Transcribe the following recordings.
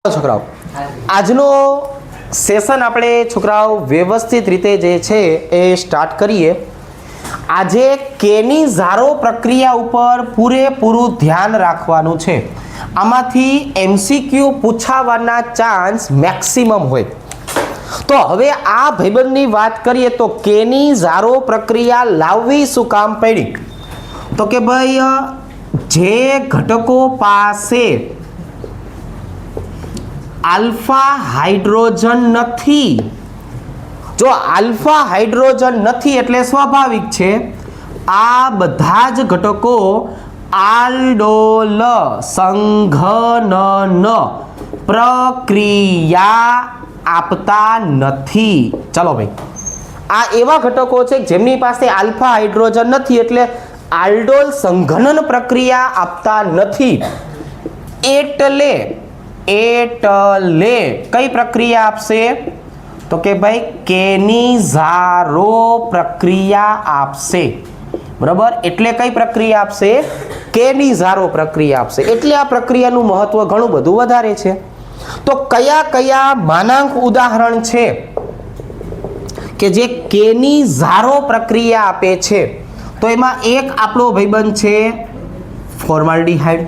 છોકરાઓ આજનો સેશન આપણે છોકરાઓ વ્યવસ્થિત રીતે જે છે એ સ્ટાર્ટ કરીએ। આજે કેની ઝારો પ્રક્રિયા ઉપર પૂરેપૂરું ધ્યાન રાખવાનું છે। આમાંથી એમસીક્યુ પૂછાવાના ચાન્સ મેક્સિમમ હોય। તો હવે આ ભાઈબંધની વાત કરીએ તો કેની ઝારો પ્રક્રિયા લાવવી શું કામ પડી? તો કે ભાઈ જે ઘટકો પાસે આલ્ફા હાઇડ્રોજન નથી, જો આલ્ફા હાઇડ્રોજન નથી એટલે સ્વાભાવિક છે આ બધા જ ઘટકો આલ્ડોલ સંઘનન પ્રક્રિયા આપતા નથી। ચાલો ભાઈ, આ એવા ઘટકો છે જેમની પાસે આલ્ફા હાઇડ્રોજન નથી એટલે આલ્ડોલ સંઘનન પ્રક્રિયા આપતા નથી। એટલે કઈ પ્રક્રિયા આપશે? તો કે ભાઈ કેની ઝારો પ્રક્રિયા આપશે, બરાબર। એટલે કઈ પ્રક્રિયા આપશે? કેની ઝારો પ્રક્રિયા આપશે। એટલે આ પ્રક્રિયાનું મહત્વ ઘણું બધું વધારે છે। તો કયા કયા માનાંક ઉદાહરણ છે કે જે કેની ઝારો પ્રક્રિયા આપે છે? તો એમાં એક આપણો ભાઈબંધ છે ફોર્માલ્ડિહાઇડ,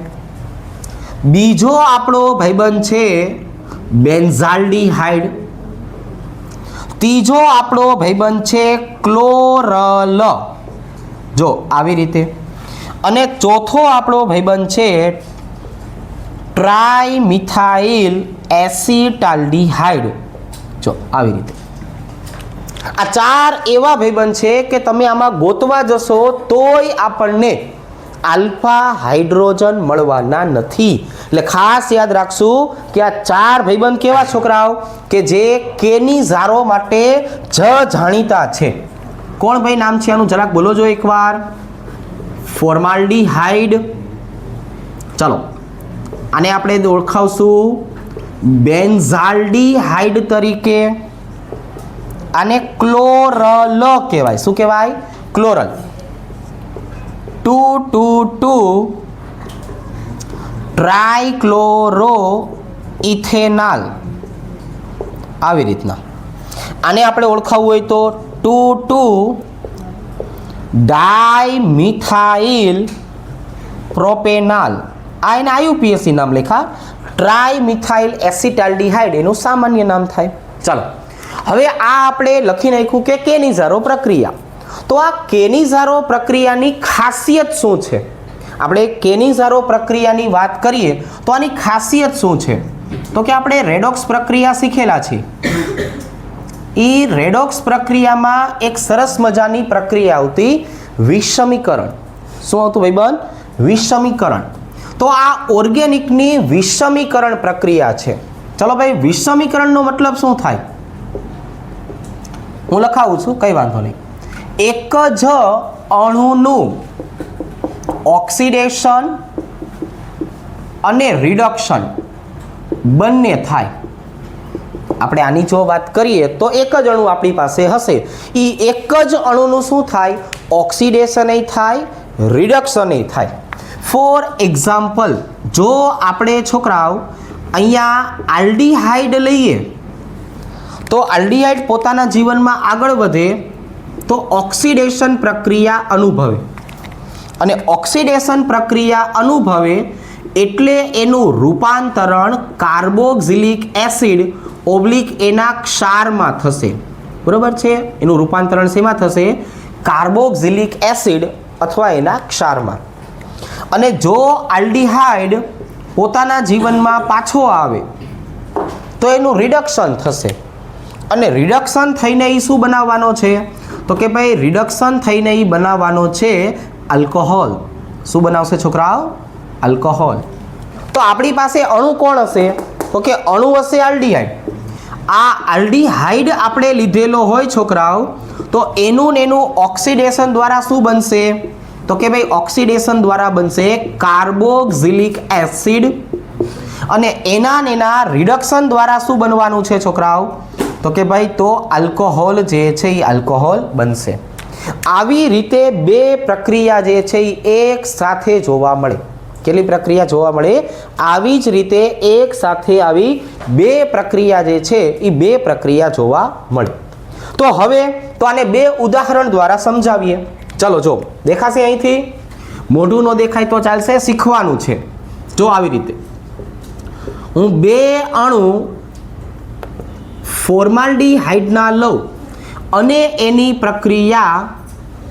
બીજો આપણો ભાઈબંધ છે બેન્ઝાલ્ડિહાઇડ, ત્રીજો આપણો ભાઈબંધ છે ક્લોરલ, જો આવી રીતે, અને ચોથો આપણો ભાઈબંધ છે ટ્રાઇમિથાઇલ એસિટાલ્ડિહાઇડ, જો આવી રીતે। આ ચાર એવા ભાઈબંધ છે કે તમે આમાં ગોતવા જશો તોય આપણને આલ્ફા હાઇડ્રોજન મળવાના નથી। એટલે ખાસ યાદ રાખશું કે આ ચાર ભાઈબંધ કેવા છોકરાઓ કે જે કેની ઝારો માટે જાણીતા છે। કોણ ભાઈ નામ છે આનું જરાક બોલો જો એકવાર? ફોર્માલ્ડિહાઇડ, ચાલો આને આપણે ઓળખાવશું બેન્ઝાલ્ડિહાઇડ તરીકે, આને ક્લોરલ કહેવાય। શું કહેવાય? ક્લોરલ। 2,2,2 ટ્રાઇક્લોરો ઇથેનોલ, આવી રીતના। આને આપણે ઓળખાવવું હોય તો 2,2 ડાયમિથાઇલ પ્રોપેનોલ, આ એના આયુપીએસસી નામ લેખા, ટ્રાઇમિથાઇલ એસિટાલ્ડિહાઇડ એનું સામાન્ય નામ થાય। ચાલો હવે આ આપણે લખી નાખ્યું કે કેની ઝારો પ્રક્રિયા। તો આ કેની ઝારો પ્રક્રિયાની ખાસિયત શું છે? આપણે કેની ઝારો પ્રક્રિયાની વાત કરીએ તો આની ખાસિયત શું છે? તો કે આપણે રેડોક્સ પ્રક્રિયા શીખેલા છીએ। એ રેડોક્સ પ્રક્રિયામાં એક સરસ મજાની પ્રક્રિયા આવતી વિષમીકરણ। શું આવતું ભાઈબંધ? વિષમીકરણ। તો આ ઓર્ગેનિકની વિષમીકરણ પ્રક્રિયા છે। ચલો ભાઈ, વિષમીકરણનો મતલબ શું થાય? હું લખાવું છું, કઈ વાંધો નહીં। એક જ અણુનું ઓક્સિડેશન અને રિડક્શન બંને થાય। આપણે આની જો વાત કરીએ તો એક જ અણુ આપણી પાસે હશે, એ એક જ અણુનું શું થાય? ઓક્સિડેશન થાય, રિડક્શન થાય। ફોર એક્ઝામ્પલ, જો આપણે છોકરાઓ અહીંયા આલ્ડિહાઇડ લઈએ તો આલ્ડિહાઇડ પોતાના જીવનમાં આગળ વધે તો ઓક્સિડેશન પ્રક્રિયા અનુભવે, અને ઓક્સિડેશન પ્રક્રિયા અનુભવે એટલે એનું રૂપાંતરણ કાર્બોક્સિલિક એસિડ ઓબ્લિક એના ક્ષારમાં થશે, બરોબર છે? એનું રૂપાંતરણ શેમાં થશે? કાર્બોક્સિલિક એસિડ અથવા એના ક્ષારમાં। અને જો આલ્ડિહાઇડ પોતાના જીવનમાં પાછો આવે તો એનું રિડક્શન થશે, અને રિડક્શન થઈને એ શું બનાવવાનો છે? તો કે ભાઈ રિડક્શન થઈને એ બનાવવાનો છે આલ્કોહોલ। શું બનાવશે છોકરાઓ? આલ્કોહોલ। તો આપણી પાસે અણુ કોણ હશે? તો કે અણુ હશે આલ્ડિહાઇડ। આ આલ્ડિહાઇડ આપણે લીધેલો હોય છોકરાઓ તો એનું ને એનું ઓક્સિડેશન દ્વારા શું બનશે? તો કે ભાઈ ઓક્સિડેશન દ્વારા બનશે કાર્બોક્સિલિક એસિડ, અને એના રિડક્શન દ્વારા શું બનવાનું છે છોકરાઓ? તો કે ભાઈ તો આલ્કોહોલ જે છે એ આલ્કોહોલ બનશે। આવી રીતે બે પ્રક્રિયા જે છે એ એક સાથે જોવા મળે। કેટલી પ્રક્રિયા જોવા મળે? આવી જ રીતે એક સાથે આવી બે પ્રક્રિયા જે છે એ બે પ્રક્રિયા જોવા મળે. તો હવે તો આને બે ઉદાહરણ દ્વારા સમજાવીએ. ચલો જો દેખાશે અહીંથી, મોઢું ન દેખાય તો ચાલશે, શીખવાનું છે. જો આવી રીતે હું બે અણુ ફોર્માલ્ડીહાઇડના લઉં અને એની પ્રક્રિયા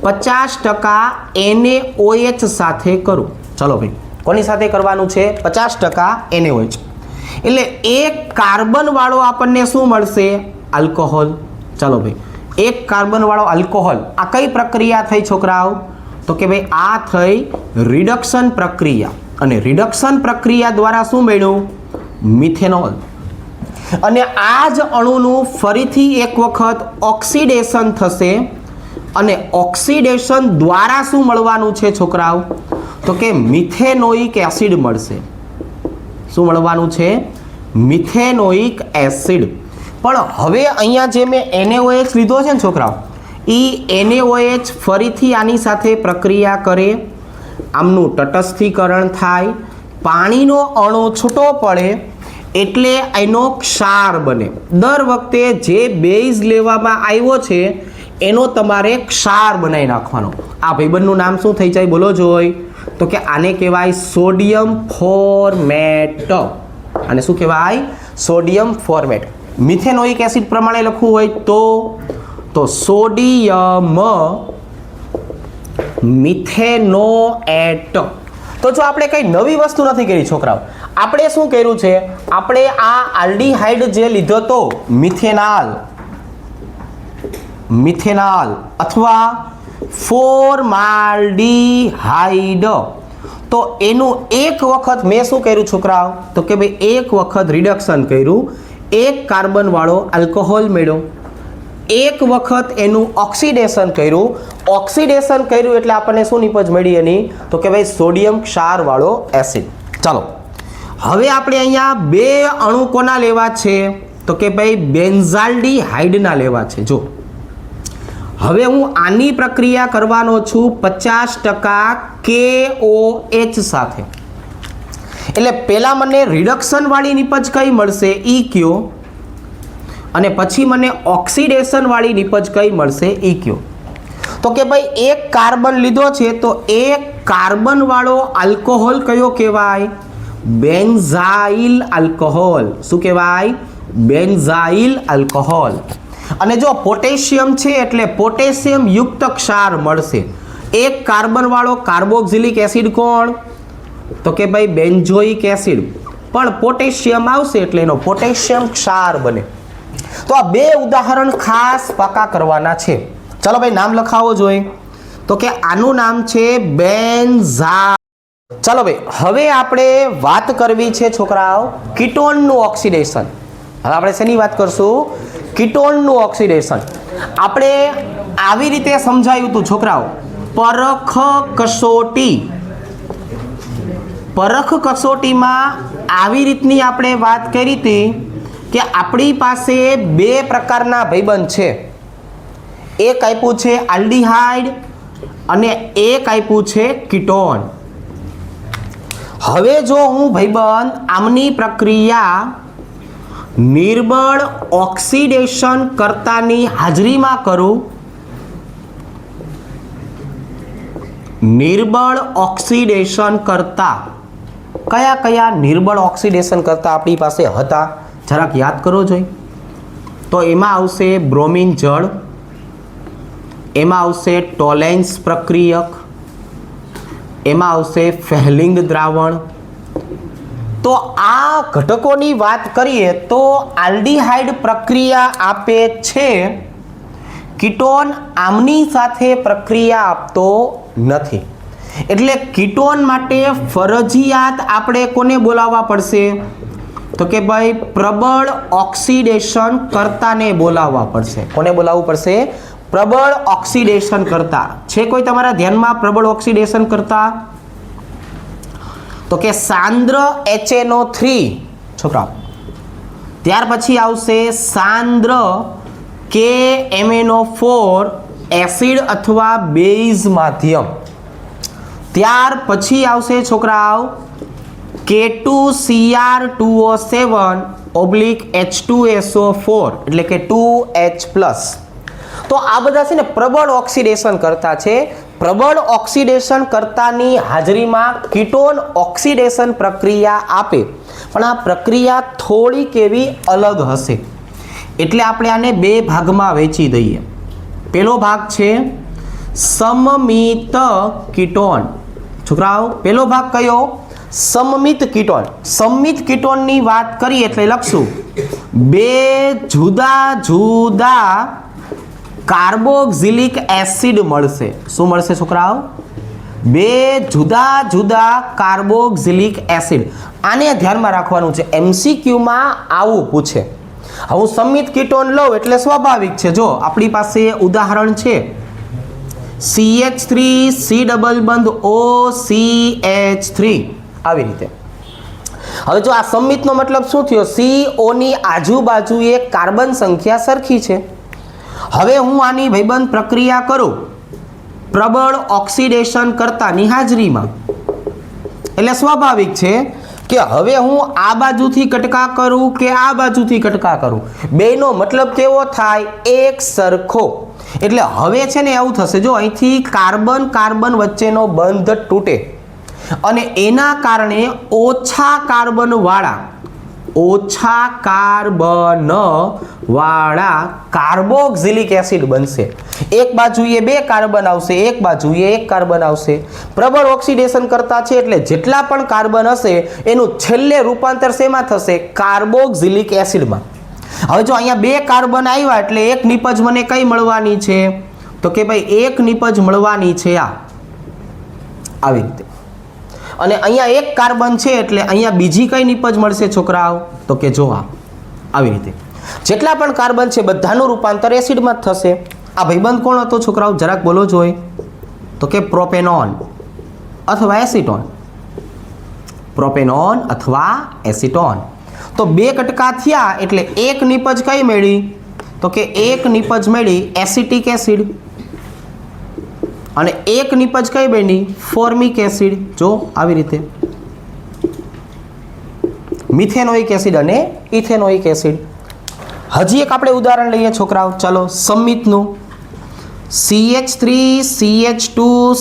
50% NaOH સાથે કરું. ચલો ભાઈ, કોની સાથે કરવાનું છે? 50% NaOH. એટલે એક કાર્બન વાળો આપણને શું મળશે? આલ્કોહોલ. ચલો ભાઈ, એક કાર્બન વાળો આલ્કોહોલ. આ કઈ પ્રક્રિયા થઈ છોકરાઓ? તો કે ભાઈ આ થઈ રિડક્શન પ્રક્રિયા. અને રિડક્શન પ્રક્રિયા દ્વારા શું મળ્યું? મિથેનોલ. અને આ જ અણુનું ફરીથી એક વખત ઓક્સિડેશન થશે અને ઓક્સિડેશન દ્વારા શું મળવાનું છે છોકરાઓ? તો કે મિથેનોઇક એસિડ મળશે. શું મળવાનું છે? Methanoic acid. પણ હવે અહીંયા જે મેં NaOH લીધો છે ને છોકરાઓ, એ NaOH ફરીથી આની સાથે પ્રક્રિયા કરે, આમનું તટસ્થીકરણ થાય, પાણીનો અણુ છૂટો પડે એટલે એનો ક્ષાર બને. દર વખતે જે બેઝ લેવામાં આવ્યો છે એનો તમારે ક્ષાર બનાવી નાખવાનો. આ ભાઈબંધનું નામ શું થઈ જાય? બોલો જોઈ. તો કે આને કહેવાય સોડિયમ ફોર્મેટ. આને શું કહેવાય? Sodium format. મિથેનોઇક એસિડ પ્રમાણે લખવું હોય તો સોડિયમ મિથેનોએટ. તો જો આપણે કઈ નવી વસ્તુ નથી કરી છોકરાઓ, આપણે શું કર્યું છે? આપણે આ આલ્ડીહાઇડ જે લીધો તો મિથેનાલ અથવા ફોર્માલ્ડીહાઇડ, તો એનું એક વખત મેં શું કર્યું છોકરાઓ? તો કે ભાઈ એક વખત રિડક્શન કર્યું, એક કાર્બન વાળો આલ્કોહોલ મેળવ્યો, એક વખત એનું ઓક્સિડેશન કર્યું. ઓક્સિડેશન કર્યું એટલે આપણને શું નિપજ મળી એની? તો કે ભાઈ સોડિયમ ક્ષાર વાળો એસિડ. ચાલો હવે આપણે અહીંયા બે અણુ કોના લેવા છે? તો કે ભાઈ બેન્ઝાલ્ડીહાઇડના લેવા છે. જો હવે હું આની પ્રક્રિયા કરવાનો છું 50% KOH સાથે. એટલે પહેલા મને રિડક્શન વાળી નિપજ કઈ મળશે? ઈ કયો. અને પછી મને ઓક્સિડેશન વાળી નિપજ કઈ મળશે? ઈ કયો. તો કે ભાઈ એક કાર્બન લીધો છે તો એક કાર્બન વાળો આલ્કોહોલ કયો કહેવાય? Benzyl alcohol. શું કહેવાય? Benzyl alcohol. અને જો પોટેશિયમ છે એટલે પોટેશિયમ યુક્ત ક્ષાર મળશે. એક કાર્બન વાળો કાર્બોક્સિલિક એસિડ કોણ? તો કે ભાઈ બેન્ઝોઇક એસિડ. પણ પોટેશિયમ આવશે એટલે એનો પોટેશિયમ ક્ષાર બને. તો આ બે ઉદાહરણ ખાસ પાકા કરવાના છે. ચલો ભાઈ નામ લખાવો જોઈએ. તો કે આનું નામ છે બેન્ઝા. ચલો ભાઈ હવે આપણે વાત કરવી છે છોકરાઓ કીટોનનું ઓક્સિડેશન. હવે આપણે શેની વાત કરશું? કીટોનનું ઓક્સિડેશન. આપણે આવી રીતે સમજાયું હતું છોકરાઓ, પરખ કસોટીમાં આવી રીતની આપણે વાત કરી હતી કે આપણી પાસે બે પ્રકારના ભાઈબંધ છે. એક આપ્યું છે આલ્ડીહાઇડ અને એક આપ્યું છે કીટોન. હવે જો હું ભાઈબંધ આમની પ્રક્રિયા નિર્બળ ઓક્સિડેશન કર્તાની હાજરીમાં કરું, નિર્બળ ઓક્સિડેશન કરતા કયા કયા નિર્બળ ઓક્સિડેશન કરતા આપણી પાસે હતા જરાક યાદ કરો જોઈએ. તો એમાં આવશે બ્રોમિન જળ, એમાં આવશે ટોલેન્સ પ્રક્રિયક, એમાં આવશે ફેહલિંગ દ્રાવણ. તો આ ઘટકોની વાત કરીએ તો આલ્ડીહાઇડ પ્રક્રિયા આપે છે, કીટોન આમની સાથે પ્રક્રિયા આપતો નથી. એટલે કીટોન માટે ફરજિયાત આપણે કોને બોલાવવા પડશે? તો કે ભાઈ પ્રબળ ઓક્સિડેશન કર્તાને બોલાવવા પડશે. કોને બોલાવવું પડશે? પ્રબળ ઓક્સિડેશન કરતા. છે કોઈ તમારા ધ્યાનમાં પ્રબળ ઓક્સિડેશન કરતા? તો કે સાંદ્ર HNO3 છોકરા. ત્યાર પછી આવશે સાંદ્ર KMnO4 એસિડ અથવા બેઝ માધ્યમ. ત્યાર પછી આવશે છોકરાઓ K2Cr2O7 H2SO4 એટલે કે 2H+. તો આ બધા છે ને પ્રબળ ઓક્સિડેશન કરતા છે. પ્રબળ ઓક્સિડેશન કરતાની હાજરીમાં કીટોન ઓક્સિડેશન પ્રક્રિયા આપે, પણ આ પ્રક્રિયા થોડીક એવી અલગ હશે. એટલે આપણે આને બે ભાગમાં વહેંચી દઈએ. પહેલો ભાગ છે સમમિત કીટોન. છોકરાઓ પહેલો ભાગ કયો? સમમિત કીટોન. સમમિત કીટોનની વાત કરીએ એટલે લખશું બે જુદા જુદા કાર્બોક્સિલિક એસિડ મળશે. શું મળશે છોકરાઓ? બે જુદા જુદા કાર્બોક્સિલિક એસિડ. આને ધ્યાનમાં રાખવાનું છે, MCQમાં આવું પૂછે. હું સમમિત કીટોન લઉં એટલે સ્વાભાવિક છે, જો આપણી પાસે ઉદાહરણ છે CH3 C ડબલ બંધ OCH3 આવી રીતે. હવે જો આ સમમિતનો મતલબ શું થયો? CO ની આજુબાજુએ કાર્બન સંખ્યા સરખી છે. હવે હું આની ભાઈબંધ પ્રક્રિયા કરું પ્રબળ ઓક્સિડેશન કરતાની હાજરીમાં, એટલે સ્વાભાવિક છે કે હવે હું આ બાજુથી કટકા કરું કે આ બાજુથી કટકા કરું, બેનો મતલબ કેવો થાય? એક સરખો. એટલે હવે છે ને એવું થશે, જો અહીંથી કાર્બન કાર્બન વચ્ચેનો બંધ તૂટે અને એના કારણે ઓછા કાર્બન વાળા કાર્બોક્સિલિક એસિડ બનશે. એક બાજુએ બે કાર્બન આવશે, એક બાજુએ એક કાર્બન આવશે. પ્રબળ ઓક્સિડેશન કરતા છે એટલે જેટલા પણ કાર્બન હશે એનું છેલ્લે રૂપાંતર શેમાં થશે? કાર્બોક્સિલિક એસિડમાં. હવે જો અહીંયા બે કાર્બન આવ્યા એટલે એક નિપજ મને કઈ મળવાની છે? તો કે ભાઈ એક નિપજ મળવાની છે આવી રીતે. અને અહીંયા એક કાર્બન છે એટલે અહીંયા બીજી કઈ નિપજ મળશે છોકરાઓ? તો કે જો આવી રીતે. જેટલા પણ કાર્બન છે બધાનું રૂપાંતર એસિડમાં જ થશે. આ ભાઈબંધ કોણ હતો છોકરાઓ? જરાક બોલો જોઈએ. તો કે પ્રોપેનોન અથવા એસિટોન. પ્રોપેનોન અથવા એસિટોન. તો બે કટકા થયા એટલે એક નિપજ કઈ મળી? તો કે એક નિપજ મળી એસિટિક એસિડ અને એક નિપજ કઈ બની? Formic acid. જો આવી રીતે મિથેનોઇક એસિડ અને ઇથેનોઇક એસિડ. હજી એક આપણે ઉદાહરણ લઈએ છોકરાઓ. ચલો સમમિતનું CH3 CH2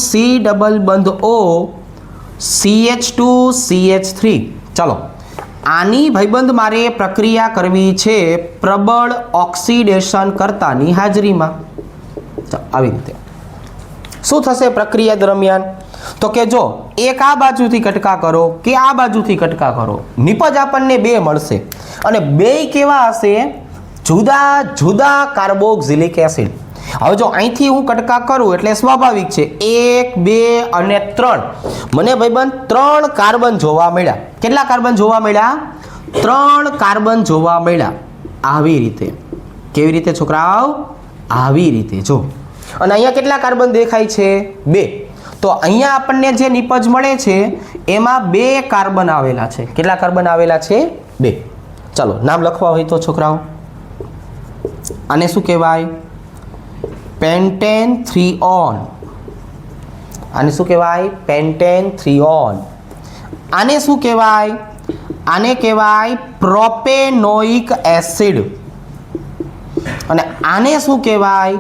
C ડબલ બંધ O CH2 CH3. ચલો આની ભાઈબંધ મારે પ્રક્રિયા કરવી છે પ્રબળ ઓક્સિડેશન કરતાની હાજરીમાં. આવી રીતે શું થશે પ્રક્રિયા દરમિયાન? તો કે જો એક આ બાજુથી કટકા કરો કે આ બાજુથી કટકા કરો, નિપજ આપણને બે મળશે અને બે કેવા હશે? જુદા જુદા કાર્બોક્સિલિક એસિડ. હવે જો અહીંથી હું કટકા કરું એટલે સ્વાભાવિક છે 1 2 અને 3 મને ભાઈબંધ 3 કાર્બન જોવા મળ્યા. કેટલા કાર્બન જોવા મળ્યા? 3 કાર્બન જોવા મળ્યા. આવી રીતે. કેવી રીતે છોકરાઓ? આવી રીતે. જો અને અહીંયા કેટલા કાર્બન દેખાય છે? 2. તો અહીંયા આપણને જે નિપજ મળે છે એમાં 2 કાર્બન આવેલા છે. કેટલા કાર્બન આવેલા છે? 2. ચાલો નામ લખવા હોય તો છોકરાઓ આને શું કહેવાય? Pentane 3-on. આને શું કહેવાય? Pentane 3-on. આને શું કહેવાય? આને કહેવાય પ્રોપેનોઇક એસિડ. અને આને શું કહેવાય?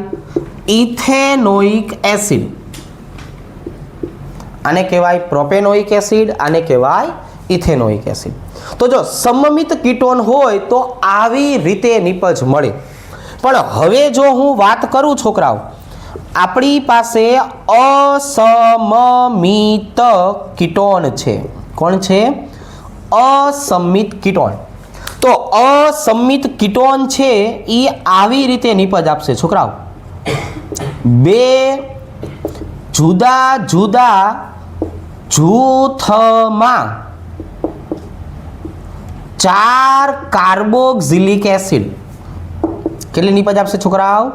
Ethanoic acid. આને કહેવાય પ્રોપેનોઇક એસિડ, આને કહેવાય ઇથેનોઇક એસિડ. તો જો સમમિત કીટોન હોય તો આવી રીતે નિપજ મળે. પણ હવે જો હું વાત કરું છોકરાઓ, આપણી પાસે અસમમિત કીટોન છે. કોણ છે? અસમિત કીટોન. તો અસમિત કીટોન છે એ આવી રીતે નિપજ આપશે છોકરાઓ. બે જુદા જુદા જૂથમાં 4 કાર્બોક્સિલિક એસિડ. કેટલી નિપજ આપશે છોકરાઓ?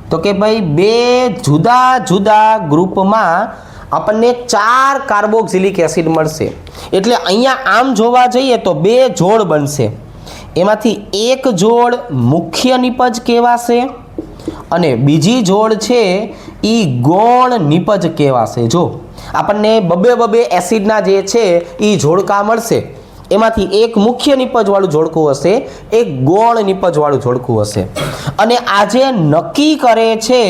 તો કે ભાઈ બે જુદા જુદા ગ્રુપમાં આપણને 4 કાર્બોક્સિલિક એસિડ મળશે. એટલે અહીંયા આમ જોવા જઈએ તો 2 જોડ બનશે. એમાંથી એક જોડ મુખ્ય નિપજ કહેવાશે અને બીજી જોડ છે એ ગૌણ નિપજ કહેવાશે. જો આપણને બબે એસિડના જે છે એ જોડકા મળશે. એમાંથી એક મુખ્ય નિપજવાળું જોડકું હશે, એક ગૌણ નિપજવાળું જોડકું હશે. અને આ જે નક્કી કરે છે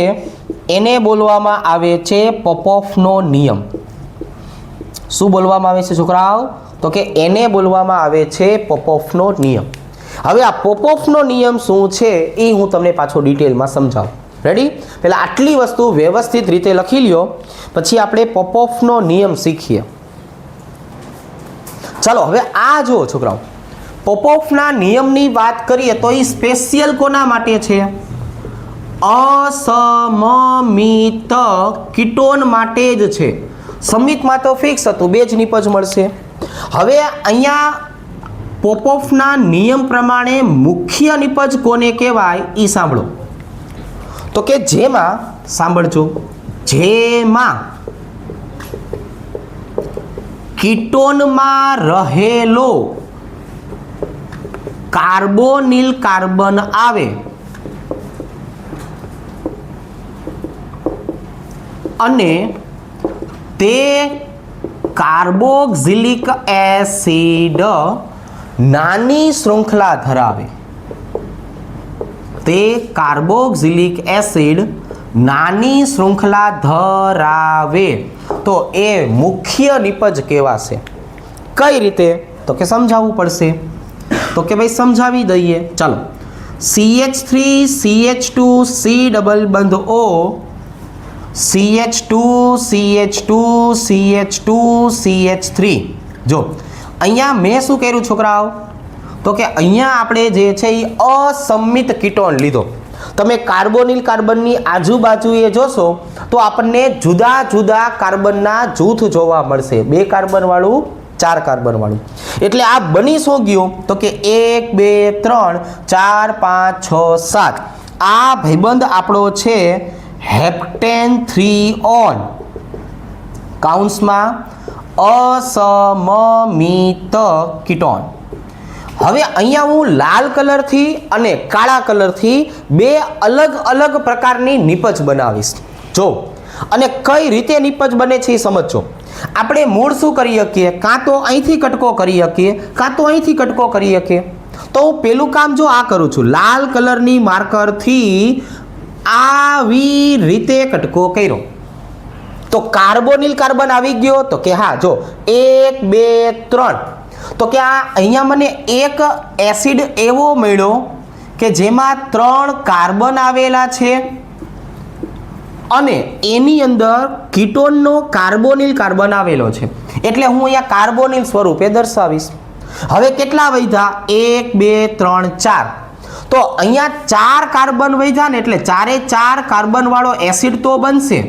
એને બોલવામાં આવે છે પોપોફનો નિયમ. શું બોલવામાં આવે છે છોકરાઓ? તો કે એને બોલવામાં આવે છે પોપોફનો નિયમ. હવે આ પોપોફનો નિયમ શું છે એ હું તમને પાછો ડિટેલમાં સમજાવું. રેડી? પહેલાં આટલી વસ્તુ વ્યવસ્થિત રીતે લખી લ્યો, પછી આપણે પોપોફનો નિયમ શીખીએ. ચાલો હવે આ જુઓ છોકરાઓ, પોપોફના નિયમની વાત કરીએ તો એ સ્પેશિયલ કોના માટે છે? અસમમિત કીટોન માટે જ છે. સમિતમાં તો ફિક્સ હતું, 2 જ નિપજ મળશે. હવે અહીંયા પોપોફના નિયમ પ્રમાણે મુખ્ય નિપજ કોને કહેવાય એ સાંભળો. તો કે જેમાં, સાંભળજો, જેમાં કીટોનમાં રહેલો કાર્બોનિલ કાર્બન આવે અને તે કાર્બોક્સિલિક એસિડ નાની શૃંખલા ધરાવે, તે કાર્બોક્સિલિક એસિડ નાની શૃંખલા ધરાવે તો એ મુખ્ય નિપજ કહેવાશે. કઈ રીતે? તો કે સમજાવવું પડશે. તો કે ભાઈ સમજાવી દઈએ. ચાલો, CH3 CH2 C ડબલ બંધ O, CH2 CH2 CH2 CH3. જો અહીંયા મેં શું કર્યું છોકરાઓ? તો કે અહીંયા આપણે જે છે એ અસમિત કીટોન લીધો. તમે કાર્બોનિલ કાર્બનની આજુબાજુએ જોશો તો આપણને જુદા જુદા કાર્બનના જૂથ જોવા મળશે. 2 કાર્બન વાળું, 4 કાર્બન વાળું. એટલે આ બની શું ગયું? તો કે 1 2 3 4 5 6 7. આ ભાઈબંધ આપણો છે હેપ્ટેન 3 ઓન, કાઉન્સમાં અસમમિત કીટોન. હવે અહીંયા હું લાલ કલરથી અને કાળા કલરથી 2 અલગ અલગ પ્રકારની નિપજ બનાવીશ. જો, અને કઈ રીતે નિપજ બને છે એ સમજો. આપણે મૂળ શું કરી શકીએ? કાં તો અહીંથી કટકો કરી શકીએ, કાં તો અહીંથી કટકો કરી શકીએ. તો હું પેલું કામ જો આ કરું છું, લાલ કલરની માર્કરથી આવી રીતે કટકો કર્યો તો કાર્બોનિલ કાર્બન આવી ગયો. તો કે હા, જો 1 2 3. તો કે આ અહીંયા મને એક એસિડ એવો મળ્યો કે જેમાં 3 કાર્બન આવેલા છે અને એની અંદર કીટોનનો કાર્બોનિલ કાર્બન આવેલો છે. એટલે હું અહીંયા કાર્બોનિલ સ્વરૂપે દર્શાવીશ. હવે કેટલા વધ્યા? 1 2 3 4. તો અહીંયા 4 કાર્બન વધ્યા ને એટલે 4 કાર્બન વાળો એસિડ તો બનશે,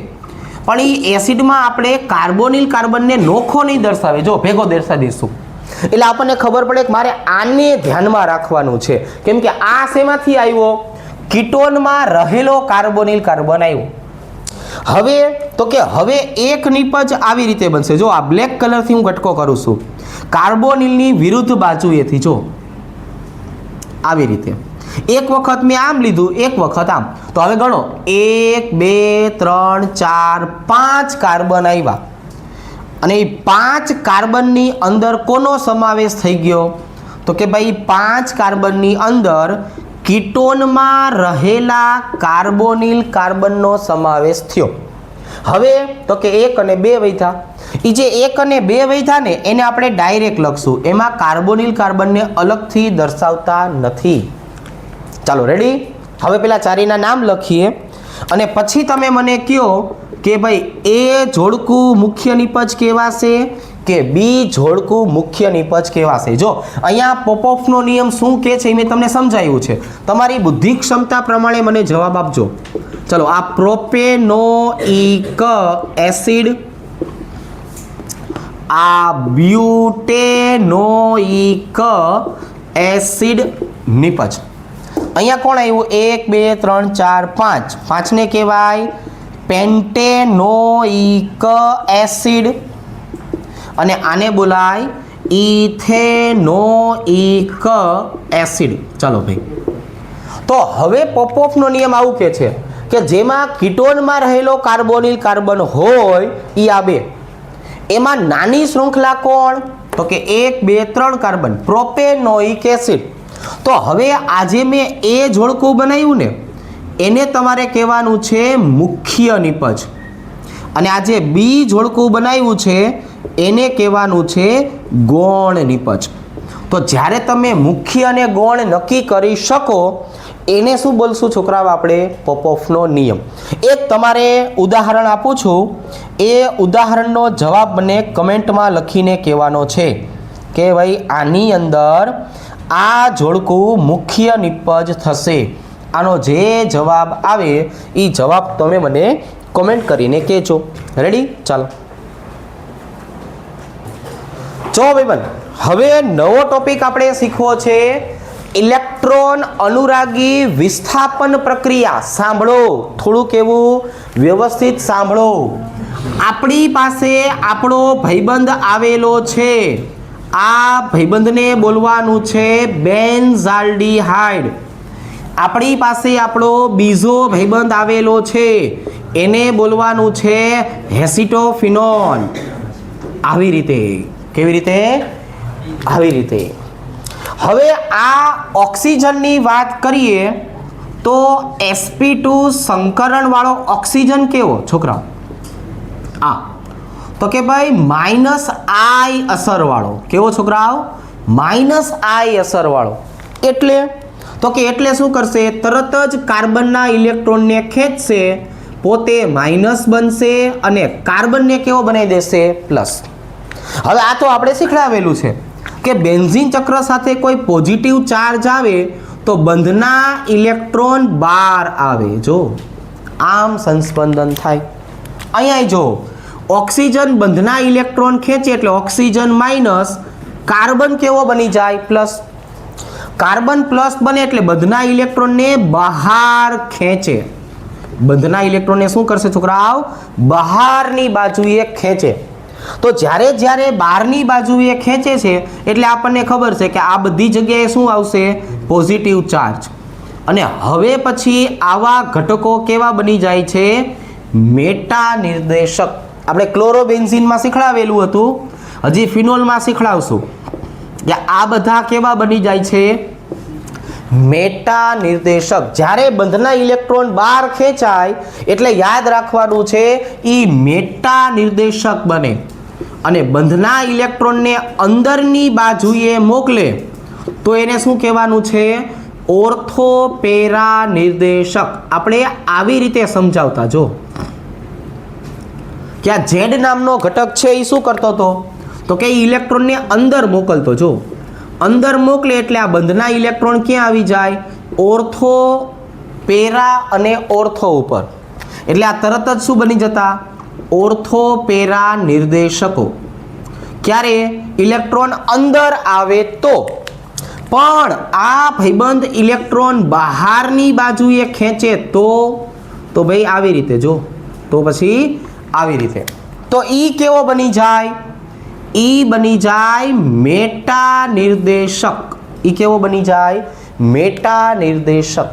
પણ એ એસિડમાં આપણે કાર્બોનિલ કાર્બનને નોખો નહીં દર્શાવે. જો ભેગો દર્શાવી દઈશું એટલે આપણને ખબર પડે કે મારે આને ધ્યાનમાં રાખવાનું છે. કેમ કે આ શેમાંથી આવ્યો? કીટોનમાં રહેલો કાર્બોનિલ કાર્બન આવ્યો. હવે તો કે હવે એક નિપજ આવી રીતે બનશે. જો આ બ્લેક કલરથી હું કટકો કરું છું, કાર્બોનિલની વિરુદ્ધ બાજુએથી. જો આવી રીતે એક વખત મેં આમ લીધું, એક વખત આમ. તો હવે ગણો, 1 2 3 4 5 કાર્બન આવ્યા અને એ 5 કાર્બનની અંદર કોનો સમાવેશ થઈ ગયો? તો કે ભાઈ 5 કાર્બનની અંદર કીટોનમાં રહેલા કાર્બોનિલ કાર્બનનો સમાવેશ થયો. હવે તો કે 1 અને 2 વધ્યા. એ જે 1 અને 2 વધ્યા ને એને આપણે ડાયરેક્ટ લખશું, એમાં કાર્બોનિલ કાર્બનને અલગથી દર્શાવતા નથી. ચાલો રેડી? હવે પેલા ચારેયના નામ લખીએ અને પછી તમે મને કહો કે ભાઈ એ જોડકું મુખ્ય નિપજ કહેવાશે કે બી જોડકું મુખ્ય નિપજ કહેવાશે. જો અહીંયા પોપોફનો નિયમ શું કહે છે એ મેં તમને સમજાવ્યું છે. તમારી બુદ્ધિ ક્ષમતા પ્રમાણે મને જવાબ આપજો. ચલો, આ પ્રોપેનોઇક એસિડ, આ બ્યુટેનોઇક એસિડ નિપજ. અહીંયા કોણ આવ્યું? 1 2 3 4 5. 5ને કહેવાય પેન્ટેનોઇક એસિડ અને આને બોલાય ઇથેનોઇક એસિડ. ચાલો ભાઈ, તો હવે પોપોફનો નિયમ આવું કે છે કે જેમાં કીટોનમાં રહેલો કાર્બોનિલ કાર્બન હોય એ આ 2, એમાં નાની શૃંખલા કોણ? તો કે 1 2 3 કાર્બન, પ્રોપેનોઇક એસિડ. તો હવે આજે મેં એ જોડકું બનાવ્યું ને એને તમારે કહેવાનું છે મુખ્ય નિપજ, અને આજે બી જોડકું બનાવ્યું છે એને કહેવાનું છે ગૌણ નિપજ. તો જ્યારે તમે મુખ્ય અને ગૌણ નક્કી કરી શકો એને શું બોલશું છોકરાઓ? આપણે પોપોફનો નિયમ. એક તમારે ઉદાહરણ આપું છું, એ ઉદાહરણનો જવાબ મને કમેન્ટમાં લખીને કહેવાનો છે કે ભાઈ આની અંદર આ જોડકું મુખ્ય નિપજ થશે. આનો જે જવાબ આવે એ જવાબ તમે મને કોમેન્ટ કરીને કહેજો. રેડી? ચાલો જો ભાઈબંધ, હવે નવો ટોપિક આપણે શીખવો છે ઇલેક્ટ્રોન અનુરાગી વિસ્થાપન પ્રક્રિયા. સાંભળો, થોડુંક એવું વ્યવસ્થિત સાંભળો. આપણી પાસે આપણો ભાઈબંધ આવેલો છે, આ ભાઈબંધને બોલવાનું છે બેન્ઝાલ્ડીહાઇડ. આપણી પાસે આપણો બીજો ભાઈબંધ આવેલો છે એને બોલવાનું છે એસિટોફિનોન. આવી રીતે. કેવી રીતે? આવી રીતે. હવે આ ઓક્સિજનની વાત કરીએ તો sp2 સંકરણ વાળો ઓક્સિજન કેવો છોકરાઓ? આ તો કે ભાઈ -I અસર વાળો. કેવો છોકરાઓ? -I અસર વાળો. એટલે તો કે એટલે શું કરશે? તરત જ કાર્બનના ઇલેક્ટ્રોનને ખેંચશે, પોતે માઇનસ બનશે અને કાર્બનને કેવો બનાવી દેશે? પ્લસ. હવે આ તો આપણે શીખડાવેલું છે કે બેન્ઝીન ચક્ર સાથે કોઈ પોઝિટિવ ચાર્જ આવે તો બંધના ઇલેક્ટ્રોન બહાર આવે. જો આમ સંસ્પંદન થાય. અહીંયા જો ઓક્સિજન બંધના ઇલેક્ટ્રોન ખેંચે એટલે ઓક્સિજન માઇનસ, કાર્બન કેવો બની જાય? પ્લસ. કાર્બન પ્લસ બને એટલે બંધના ઇલેક્ટ્રોનને બહાર ખેંચે. બંધના ઇલેક્ટ્રોનને શું કરશે છોકરાઓ? બહારની બાજુએ ખેંચે. તો જ્યારે બહારની બાજુએ ખેંચે છે એટલે આપણને ખબર છે કે આ બધી જગ્યાએ શું આવશે? Positive charge. અને હવે પછી આવા ઘટકો કેવા બની જાય છે? મેટા નિર્દેશક. આપણે ક્લોરોબેન્ઝીનમાં શીખડાવેલું હતું, હજી ફિનોલમાં શીખડાવશું કે આ બધા કેવા બની જાય છે? મેટા નિર્દેશક. જ્યારે બંધના ઇલેક્ટ્રોન બહાર ખેંચાય એટલે યાદ રાખવાનું છે એ મેટા નિર્દેશક બને, અને બંધના ઇલેક્ટ્રોનને અંદરની બાજુએ મોકલે તો એને શું કહેવાનું છે? ઓર્થો પેરા નિર્દેશક. આપણે આવી રીતે સમજાવતા. જો કે આ ઝેડ નામનો ઘટક છે એ શું કરતો હતો? તો કે ઇલેક્ટ્રોનને અંદર મોકલતો. જો અંદર મોકલે એટલે આ બંધના ઇલેક્ટ્રોન ક્યાં આવી જાય? ઓર્થો પેરા અને ઓર્થો ઉપર. એટલે આ તરત જ શું બની જતા? ઓર્થો પેરા નિર્દેશકો. ક્યારે? ઇલેક્ટ્રોન અંદર આવે તો. પણ આ ભાઈબંધ ઇલેક્ટ્રોન બહારની બાજુએ ખેંચે તો ભાઈ આવી રીતે. જો તો પછી આવી રીતે. તો ઈ કેવો બની જાય? ઈ બની જાય મેટા નિર્દેશક. ઈ કેવો બની જાય? મેટા નિર્દેશક.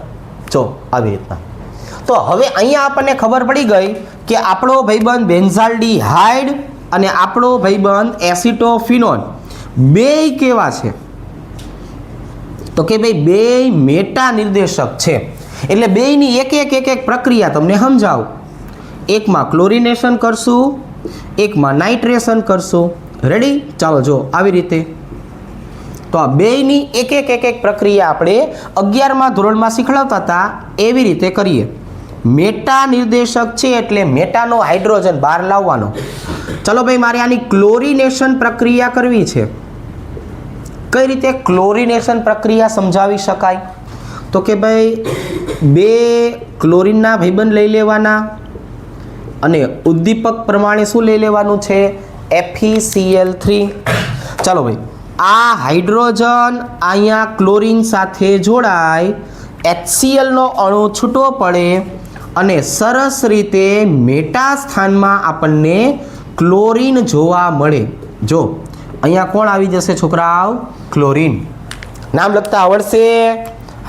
જો આવી રીતના. તો હવે અહીંયા આપણને ખબર પડી ગઈ કે આપણો ભાઈબંધ બેન્ઝાલ્ડીહાઇડ અને આપણો ભાઈબંધ એસિટોફિનોન બેય કેવા છે? તો કે ભાઈ બેય મેટા નિર્દેશક છે. એટલે બેયની એક પ્રક્રિયા તમને સમજાવું. એકમાં ક્લોરિનેશન કરશું, એકમાં નાઇટ્રેશન કરશું. રેડી? ચાલો જો આવી રીતે. તો આ બેયની એક પ્રક્રિયા આપણે 11મા ધોરણમાં શીખડાવતા હતા એવી રીતે કરીએ. મેટા નિર્દેશક છે એટલે મેટાનો હાઇડ્રોજન બહાર લાવવાનો. ચલો ભાઈ, મારે આની ક્લોરિનેશન પ્રક્રિયા કરવી છે. કઈ રીતે ક્લોરિનેશન પ્રક્રિયા સમજાવી શકાય? તો કે ભાઈ 2 ક્લોરીનના ભાઈબંધ લઈ લેવાના અને ઉદ્દીપક પ્રમાણે શું લઈ લેવાનું છે? FeCl3. ચાલો ભાઈ, આ હાઇડ્રોજન અહીંયા ક્લોરીન સાથે જોડાય, HCl નો અણુ છૂટો પડે અને સરસ રીતે મેટા સ્થાનમાં આપણને ક્લોરીન જોવા મળે. જો અહીંયા કોણ આવી જશે છોકરાઓ? ક્લોરીન. નામ લખતા આવડશે?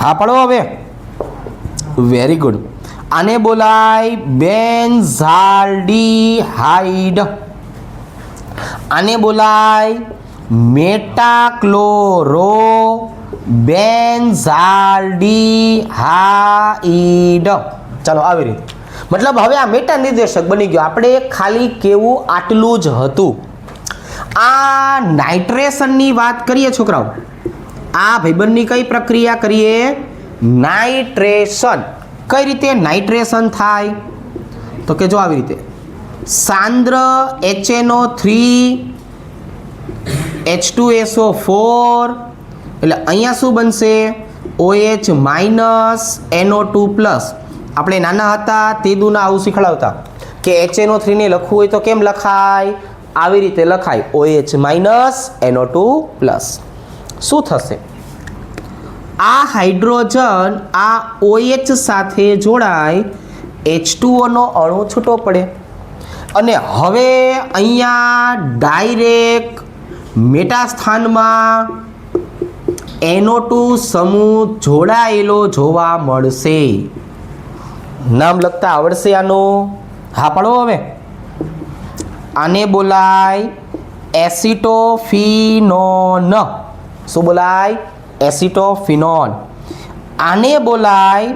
હા પડો હવે. Very good. આને બોલાય બેન્ઝાલ્ડીહાઇડ. આને બોલાય મેટાક્લોરો બેન્ઝાલ્ડીહાઇડ. ચાલો આવી રીતે, મતલબ હવે આ મેટા નિર્દેશક બની ગયો. આપણે ખાલી કેવું આટલું જ હતું. આ નાઇટ્રેશનની વાત કરીએ છોકરાઓ, આ ભાઈબંધની કઈ પ્રક્રિયા કરીએ? નાઇટ્રેશન. કઈ રીતે નાઇટ્રેશન થાય? તો કે જો આવી રીતે, સાંદ્ર HNO3 H2SO4 એટલે અહીંયા શું બનશે? OH minus NO2 plus. આપણે નાના હતા તે દુના આવું શીખડાવતા કે HNO3 ને લખવું હોય તો કેમ લખાય? આવી રીતે લખાય, OH માઇનસ NO2 પ્લસ. શું થશે? આ હાઇડ્રોજન આ OH સાથે જોડાય, H2O નો અણુ છૂટો પડે અને હવે અહીંયા ડાયરેક્ટ મેટા સ્થાનમાં NO2 સમૂહ જોડાયેલો જોવા મળશે. નામ લખતા આવડશે આનું? હા પાડો હવે. આને બોલાય એસિટોફિનોન. શું બોલાય? એસિટોફિનોન. આને બોલાય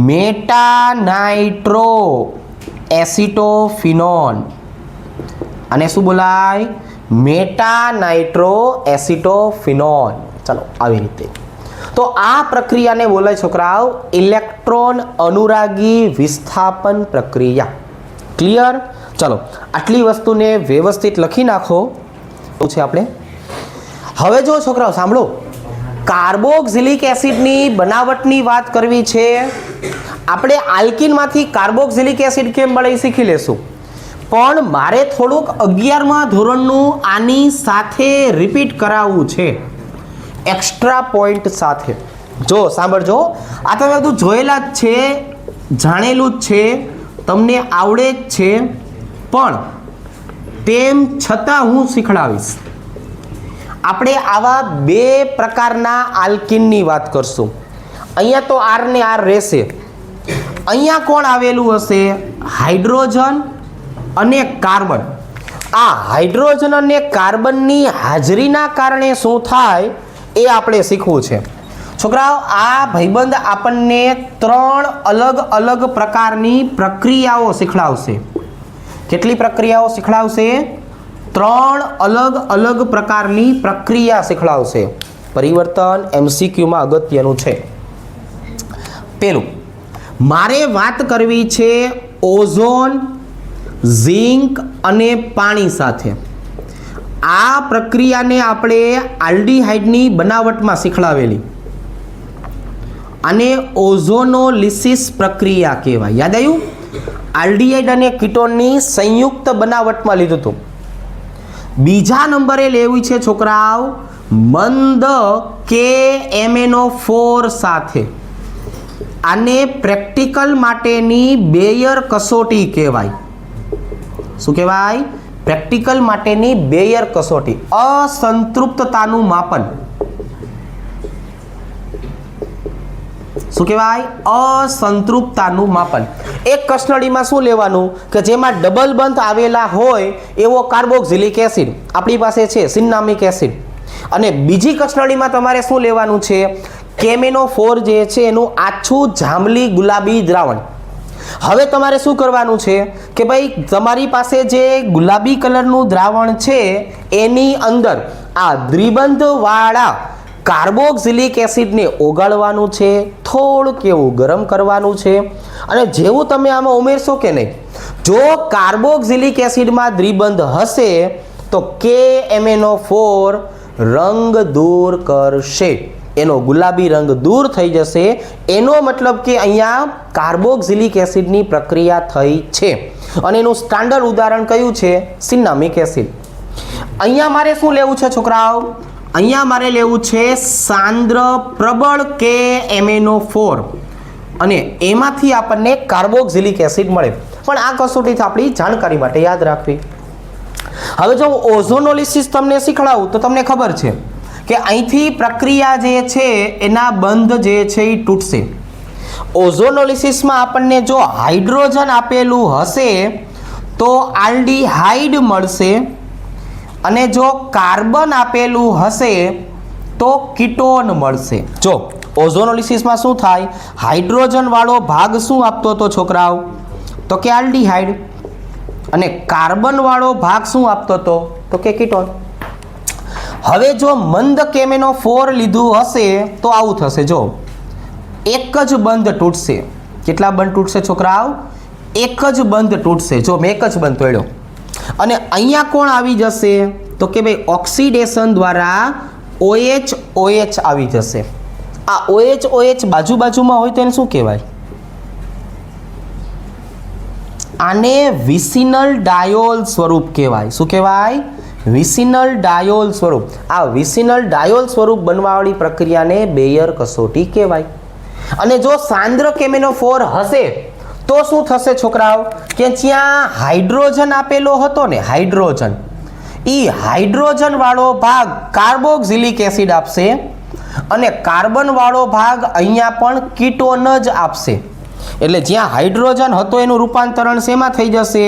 મેટાનાઇટ્રો એસિટોફિનોન. આને શું બોલાય? મેટાનાઇટ્રો એસિટોફિનોન. ચાલો આવી રીતે. તો આ પ્રક્રિયાને બોલાય છોકરાઓ ઇલેક્ટ્રોન અનુરાગી વિસ્થાપન પ્રક્રિયા. ક્લિયર? ચલો આટલી વસ્તુને વ્યવસ્થિત લખી નાખો છે આપણે. હવે જો છોકરાઓ સાંભળો, કાર્બોક્સિલિક એસિડની બનાવટની વાત કરવી છે. આપણે આલ્કિનમાંથી કાર્બોક્સિલિક એસિડ કેમ મળે એ શીખી લેશું, પણ મારે થોડુંક 11મા ધોરણનું આની સાથે રિપીટ કરાવવું છે, એક્સ્ટ્રા પોઈન્ટ સાથે. જો સાંભળજો, આ તમે બધું જોયેલા જ છે, જાણેલું જ છે, તમને આવડે જ છે, પણ તેમ છતાં હું શીખડાવીશ. આપણે આવા બે પ્રકારના આલ્કિનની વાત કરશું. અહીંયા તો R ને R રહેશે. અહીંયા કોણ આવેલું હશે? હાઇડ્રોજન અને કાર્બન. આ હાઇડ્રોજન અને કાર્બનની હાજરીના કારણે શું થાય એ આપણે શીખવું છે. છોકરાઓ આ ભાઈબંધ આપણને 3 અલગ અલગ પ્રકારની પ્રક્રિયાઓ શીખડાવશે. કેટલી પ્રક્રિયાઓ શીખડાવશે? 3 અલગ અલગ પ્રકારની પ્રક્રિયા શીખડાવશે. પરિવર્તન MCQમાં અગત્યનું છે. પેલું મારે વાત કરવી છે ઓઝોન, ઝિંક અને પાણી સાથે. આ પ્રક્રિયાને આપણે આલ્ડીહાઇડની બનાવટમાં શીખડાવેલી, આને ઓઝોનોલિસિસ પ્રક્રિયા કહેવાય. યાદ આવ્યું? આલ્ડીહાઇડ અને કીટોનની સંયુક્ત બનાવટમાં લીધું હતું. બીજા નંબરે લેવી છે છોકરાઓ મંદ KMnO4 સાથે. આને પ્રેક્ટિકલ માટેની બેયર કસોટી કહેવાય. શું કહેવાય? પ્રેક્ટિકલ માટેની બેયર કસોટી, અસંતૃપ્તતાનું માપન. શું કહેવાય? અસંતૃપ્તતાનું માપન. એક કસનળીમાં શું લેવાનું કે જેમાં ડબલ બંધ આવેલા હોય એવો કાર્બોક્સિલિક એસિડ આપણી પાસે છે, સિન્નામિક એસિડ, અને બીજી કસનળીમાં તમારે શું લેવાનું છે? KMnO4 જે છે એનું આછું જાંબલી ગુલાબી દ્રાવણ. હવે તમારે શું કરવાનું છે કે ભાઈ તમારી પાસે જે ગુલાબી કલરનું દ્રાવણ છે એની અંદર આ દ્વિબંધવાળા કાર્બોક્સિલિક એસિડને ઓગાળવાનું છે, થોડુંક એવું ગરમ કરવાનું છે, અને જેવું તમે આમાં ઉમેરશો કે નહીં, જો કાર્બોક્સિલિક એસિડમાં દ્વિબંધ હશે તો KMnO4 રંગ દૂર કરશે, એનો ગુલાબી રંગ દૂર થઈ જશે. એનો મતલબ કે અહીંયા કાર્બોક્સિલિક એસિડની પ્રક્રિયા થઈ છે, અને એનું સ્ટાન્ડર્ડ ઉદાહરણ કયું છે? સિન્નામિક એસિડ. અહીંયા મારે શું લેવું છે છોકરાઓ? અહીંયા મારે લેવું છે સાંદ્ર પ્રબળ KMnO4, અને એમાંથી આપણને કાર્બોક્સિલિક એસિડ મળે. પણ આ કસોટીથી આપણી જાણકારી માટે યાદ રાખવી. હવે જો ઓઝોનોલિસિસ તમને શીખડાવું તો તમને ખબર છે કે અહીંથી પ્રક્રિયા જે છે એના બંધ જે છે એ તૂટશે. ઓઝોનોલિસિસમાં આપણને જો હાઇડ્રોજન આપેલું હશે તો આલ્ડીહાઇડ મળશે, અને જો કાર્બન આપેલું હશે તો કીટોન મળશે. જો ઓઝોનોલિસિસમાં શું થાય, હાઇડ્રોજન વાળો ભાગ શું આપતો હતો છોકરાઓ, તો કે આલ્ડીહાઇડ, અને કાર્બન વાળો ભાગ શું આપતો હતો, તો કે કીટોન. હવે જો મંદ KMnO4 લીધું હશે તો આવું થશે. જો એક જ બંધ તૂટશે. કેટલા બંધ તૂટશે છોકરાઓ, એક જ બંધ તૂટશે. જો મેં એક જ બંધ તોડ્યો અને અહીંયા કોણ આવી જશે, તો કે ભાઈ ઓક્સિડેશન દ્વારા OH આવી જશે. આ OH બાજુ બાજુમાં હોય તો એને શું કહેવાય, આને વિસિનલ ડાયોલ સ્વરૂપ કહેવાય. શું કહેવાય, વિસિનલ ડાયોલ સ્વરૂપ. આ વિસિનલ ડાયોલ સ્વરૂપ બનવાવાળી પ્રક્રિયાને બેયર કસોટી કહેવાય. અને જો સાંદ્ર KMnO4 હશે તો શું થશે છોકરાઓ, કે જ્યાં હાઇડ્રોજન આપેલો હતો ને, હાઇડ્રોજન, એ હાઇડ્રોજન વાળો ભાગ કાર્બોક્સિલિક એસિડ આપશે અને કાર્બન વાળો ભાગ અહીંયા પણ કીટોન જ આપશે. એટલે જ્યાં હાઇડ્રોજન હતો એનું રૂપાંતરણ શેમાં થઈ જશે,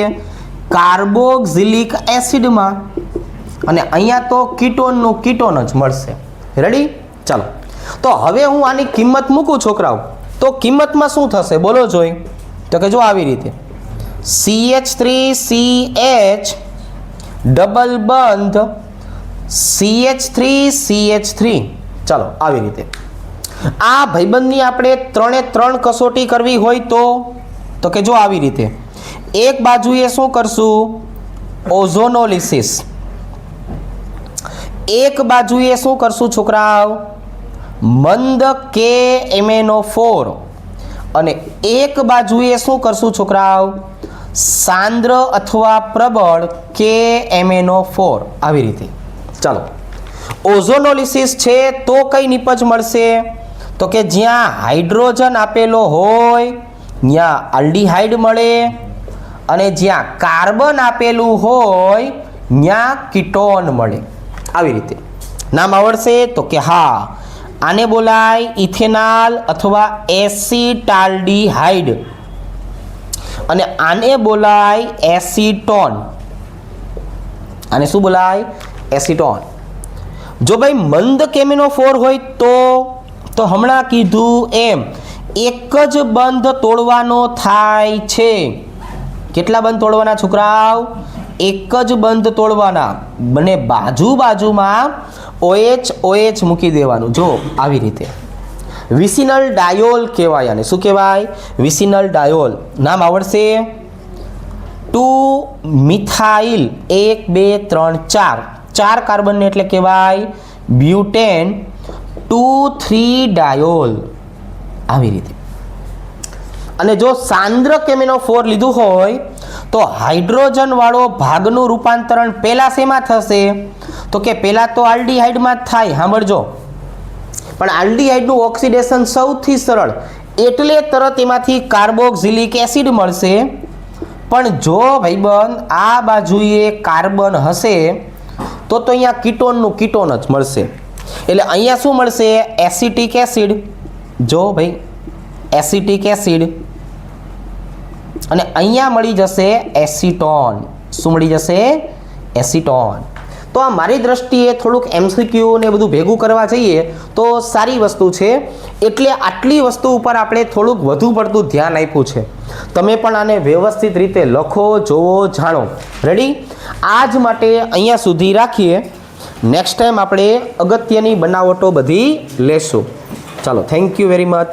કાર્બોક્સિલિક એસિડમાં, અને અહીંયા તો કીટોનનું કીટોન જ મળશે. રેડી? ચાલો, તો હવે હું આની કિંમત મૂકું છોકરાઓ, તો કિંમતમાં શું થશે બોલો જોઈ, તો કે જો આવી રીતે CH3CH ડબલ બંધ CH3CH3. ચાલો આવી રીતે. આ ભાઈબંધની આપણે 3 કસોટી કરવી હોય તો કે જો આવી રીતે એક બાજુએ શું કરશું, ઓઝોનોલિસિસ, એક બાજુએ શું કરશું છોકરાઓ, મંદ KMnO4, અને એક બાજુએ શું કરશું છોકરાઓ, સાંદ્ર અથવા પ્રબળ KMnO4. આવી રીતે. ચાલો, ઓઝોનોલિસિસ છે તો કઈ નિપજ મળશે, તો કે જ્યાં હાઇડ્રોજન આપેલો હોય ત્યાં આલ્ડીહાઇડ મળે, અને જ્યાં કાર્બન આપેલું હોય ત્યાં કીટોન મળે. આવી રીતે. નામ આવડશે તો કે હા, આને બોલાય ઇથેનોલ અથવા એસિટાલ્ડીહાઇડ, અને આને બોલાય એસિટોન. આને શું બોલાય, એસિટોન. જો ભાઈ મંદ KMnO4 હોય તો હમણાં કીધું એમ એક જ બંધ તોડવાનો થાય છે. કેટલા બંધ તોડવાના છોકરાઓ, એક જ બંધ તોડવાના, બંને બાજુમાં OH મૂકી દેવાનું. જો આવી રીતે. વિસિનલ ડાયોલ કહેવાય આને. શું કહેવાય, વિસિનલ ડાયોલ. નામ આવડશે, 2 મિથાઇલ 1 2 3 4 4 કાર્બનને એટલે કહેવાય બ્યુટેન 2,3 ડાયોલ. આવી રીતે. અને જો સાંદ્ર KMnO4 લીધું હોય તો હાઇડ્રોજન વાળો ભાગનું રૂપાંતરણ પહેલા શેમાં થશે, તો કે પહેલા તો આલ્ડીહાઇડમાં જ થાય. સાંભળજો, પણ આલ્ડીહાઇડનું ઓક્સિડેશન સૌથી સરળ, એટલે તરત એમાંથી કાર્બોક્સિલિક એસિડ મળશે. પણ જો ભાઈબંધ આ બાજુએ કાર્બન હશે તો અહીંયા કીટોનનું કીટોન જ મળશે. એટલે અહીંયા શું મળશે, એસિટિક એસિડ. જો ભાઈ એસિટિક એસિડ, અને અહીંયા મળી જશે એસિટોન. શું મળી જશે, એસિટોન. તો આ મારી દ્રષ્ટિએ થોડુંક MCQ ને બધું ભેગું કરવા જઈએ તો સારી વસ્તુ છે. એટલે આટલી વસ્તુ ઉપર આપણે થોડુંક વધુ પડતું ધ્યાન આપ્યું છે. તમે પણ આને વ્યવસ્થિત રીતે લખો, જોવો, જાણો. રેડી? આજ માટે અહીંયા સુધી રાખીએ. નેક્સ્ટ ટાઈમ આપણે અગત્યની બનાવટો બધી લેશું. ચાલો, થેન્ક યુ વેરી મચ.